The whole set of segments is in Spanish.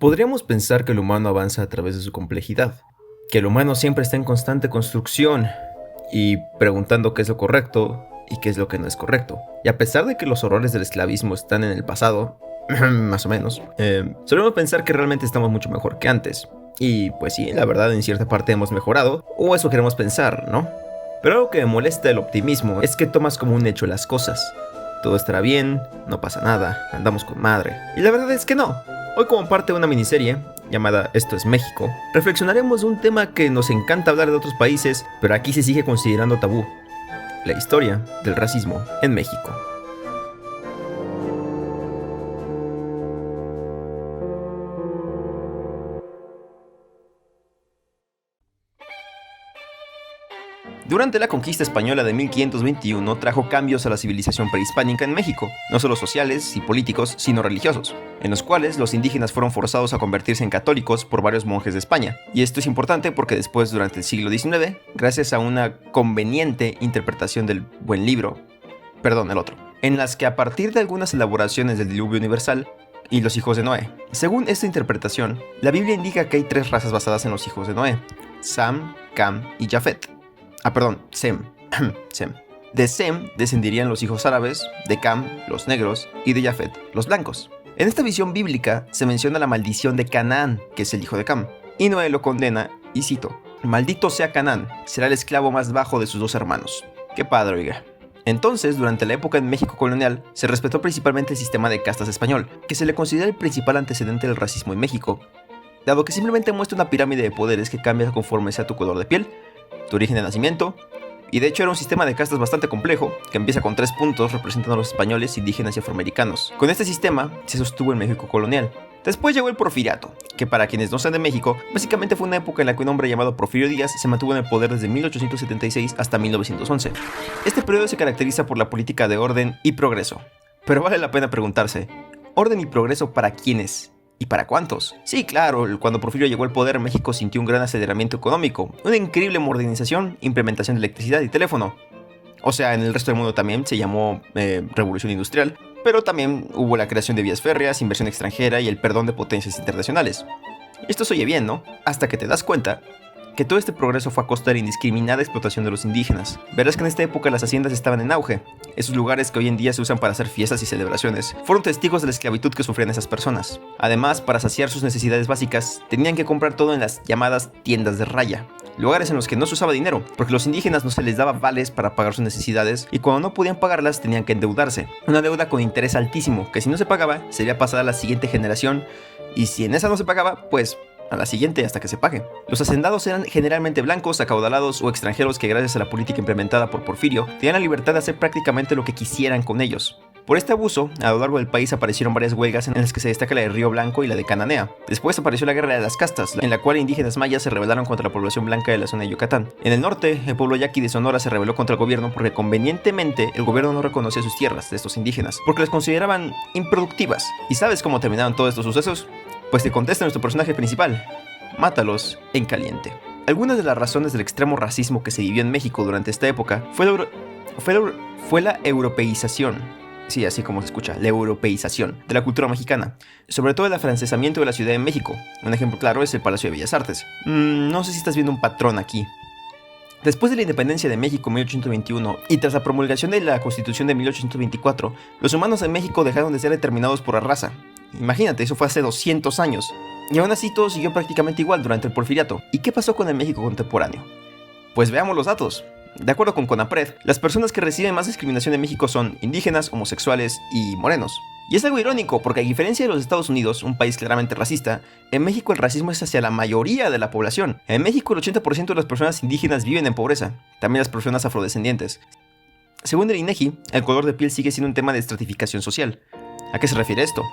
Podríamos pensar que el humano avanza a través de su complejidad, que el humano siempre está en constante construcción y preguntando qué es lo correcto y qué es lo que no es correcto. Y a pesar de que los horrores del esclavismo están en el pasado, más o menos, solemos pensar que realmente estamos mucho mejor que antes. Y pues sí, la verdad en cierta parte hemos mejorado, o eso queremos pensar, ¿no? Pero algo que me molesta el optimismo es que tomas como un hecho las cosas. Todo estará bien, no pasa nada, andamos con madre. Y la verdad es que no. Hoy, como parte de una miniserie llamada Esto es México, reflexionaremos de un tema que nos encanta hablar de otros países, pero aquí se sigue considerando tabú: la historia del racismo en México. Durante la conquista española de 1521 trajo cambios a la civilización prehispánica en México, no solo sociales y políticos, sino religiosos, en los cuales los indígenas fueron forzados a convertirse en católicos por varios monjes de España. Y esto es importante porque después, durante el siglo XIX, gracias a una conveniente interpretación del buen libro, el otro, en las que a partir de algunas elaboraciones del diluvio universal y los hijos de Noé. Según esta interpretación, la Biblia indica que hay tres razas basadas en los hijos de Noé: Sam, Cam y Jafet. Sem. Sem. De Sem descenderían los hijos árabes, de Cam los negros y de Jafet los blancos. En esta visión bíblica se menciona la maldición de Canaán, que es el hijo de Cam, y Noé lo condena y cito: maldito sea Canaán, será el esclavo más bajo de sus dos hermanos. Qué padre, oiga. Entonces, durante la época en México colonial, se respetó principalmente el sistema de castas español, que se le considera el principal antecedente del racismo en México, dado que simplemente muestra una pirámide de poderes que cambia conforme sea tu color de piel, tu origen de nacimiento, y de hecho era un sistema de castas bastante complejo, que empieza con 3 puntos representando a los españoles, indígenas y afroamericanos. Con este sistema se sostuvo el México colonial. Después llegó el Porfiriato, que para quienes no sean de México, básicamente fue una época en la que un hombre llamado Porfirio Díaz se mantuvo en el poder desde 1876 hasta 1911. Este periodo se caracteriza por la política de orden y progreso. Pero vale la pena preguntarse, ¿orden y progreso para quiénes? ¿Y para cuántos? Sí, claro, cuando Porfirio llegó al poder, México sintió un gran aceleramiento económico, una increíble modernización, implementación de electricidad y teléfono. O sea, en el resto del mundo también se llamó Revolución Industrial, pero también hubo la creación de vías férreas, inversión extranjera y el perdón de potencias internacionales. Esto se oye bien, ¿no? Hasta que te das cuenta que todo este progreso fue a costa de la indiscriminada explotación de los indígenas. Verás que en esta época las haciendas estaban en auge. Esos lugares que hoy en día se usan para hacer fiestas y celebraciones fueron testigos de la esclavitud que sufrían esas personas. Además, para saciar sus necesidades básicas, tenían que comprar todo en las llamadas tiendas de raya, lugares en los que no se usaba dinero, porque a los indígenas no se les daba vales para pagar sus necesidades, y cuando no podían pagarlas tenían que endeudarse. Una deuda con interés altísimo, que si no se pagaba, sería pasada a la siguiente generación, y si en esa no se pagaba, pues a la siguiente hasta que se pague. Los hacendados eran generalmente blancos, acaudalados o extranjeros que, gracias a la política implementada por Porfirio, tenían la libertad de hacer prácticamente lo que quisieran con ellos. Por este abuso, a lo largo del país aparecieron varias huelgas en las que se destaca la de Río Blanco y la de Cananea. Después apareció la Guerra de las Castas, en la cual indígenas mayas se rebelaron contra la población blanca de la zona de Yucatán. En el norte, el pueblo yaqui de Sonora se rebeló contra el gobierno porque convenientemente el gobierno no reconocía sus tierras de estos indígenas, porque las consideraban improductivas. ¿Y sabes cómo terminaron todos estos sucesos? Pues te contesta nuestro personaje principal: mátalos en caliente. Algunas de las razones del extremo racismo que se vivió en México durante esta época fue la europeización. Sí, así como se escucha, la europeización de la cultura mexicana, sobre todo el afrancesamiento de la Ciudad de México. Un ejemplo claro es el Palacio de Bellas Artes. No sé si estás viendo un patrón aquí. Después de la independencia de México en 1821 y tras la promulgación de la Constitución de 1824, los humanos en México dejaron de ser determinados por la raza. Imagínate, eso fue hace 200 años. Y aún así todo siguió prácticamente igual durante el Porfiriato. ¿Y qué pasó con el México contemporáneo? Pues veamos los datos. De acuerdo con CONAPRED, las personas que reciben más discriminación en México son indígenas, homosexuales y morenos. Y es algo irónico porque, a diferencia de los Estados Unidos, un país claramente racista, en México el racismo es hacia la mayoría de la población. En México el 80% de las personas indígenas viven en pobreza, también las personas afrodescendientes. Según el INEGI, el color de piel sigue siendo un tema de estratificación social. ¿A qué se refiere esto?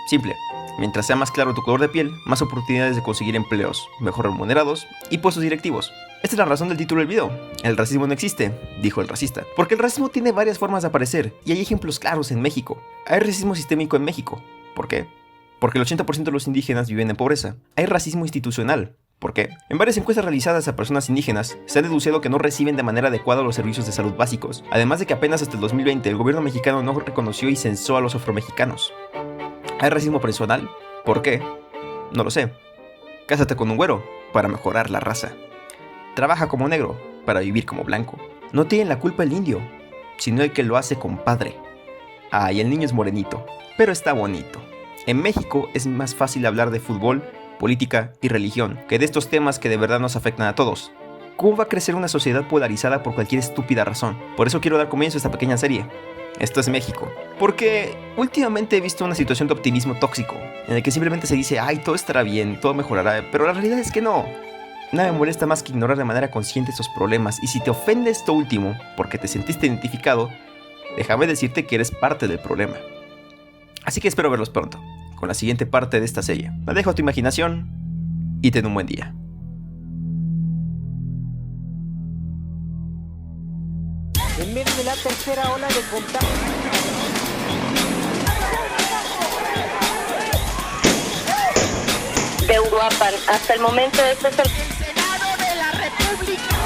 Simple. Mientras sea más claro tu color de piel, más oportunidades de conseguir empleos, mejor remunerados y puestos directivos. Esta es la razón del título del video. El racismo no existe, dijo el racista. Porque el racismo tiene varias formas de aparecer, y hay ejemplos claros en México. Hay racismo sistémico en México. ¿Por qué? Porque el 80% de los indígenas viven en pobreza. Hay racismo institucional. ¿Por qué? En varias encuestas realizadas a personas indígenas, se ha deducido que no reciben de manera adecuada los servicios de salud básicos. Además de que apenas hasta el 2020 el gobierno mexicano no reconoció y censó a los afromexicanos. Hay racismo personal. ¿Por qué? No lo sé. Cásate con un güero para mejorar la raza. Trabaja como negro para vivir como blanco. No tiene la culpa el indio, sino el que lo hace compadre. Ay, el niño es morenito, pero está bonito. En México es más fácil hablar de fútbol, política y religión que de estos temas que de verdad nos afectan a todos. ¿Cómo va a crecer una sociedad polarizada por cualquier estúpida razón? Por eso quiero dar comienzo a esta pequeña serie. Esto es México. Porque últimamente he visto una situación de optimismo tóxico, en el que simplemente se dice, ay, todo estará bien, todo mejorará, pero la realidad es que no. Nada me molesta más que ignorar de manera consciente esos problemas, y si te ofende esto último, porque te sentiste identificado, déjame decirte que eres parte del problema. Así que espero verlos pronto, con la siguiente parte de esta serie. La dejo a tu imaginación, y ten un buen día. En medio de la tercera ola de contagio. De Uruapan. Hasta el momento este es el Senado de la República.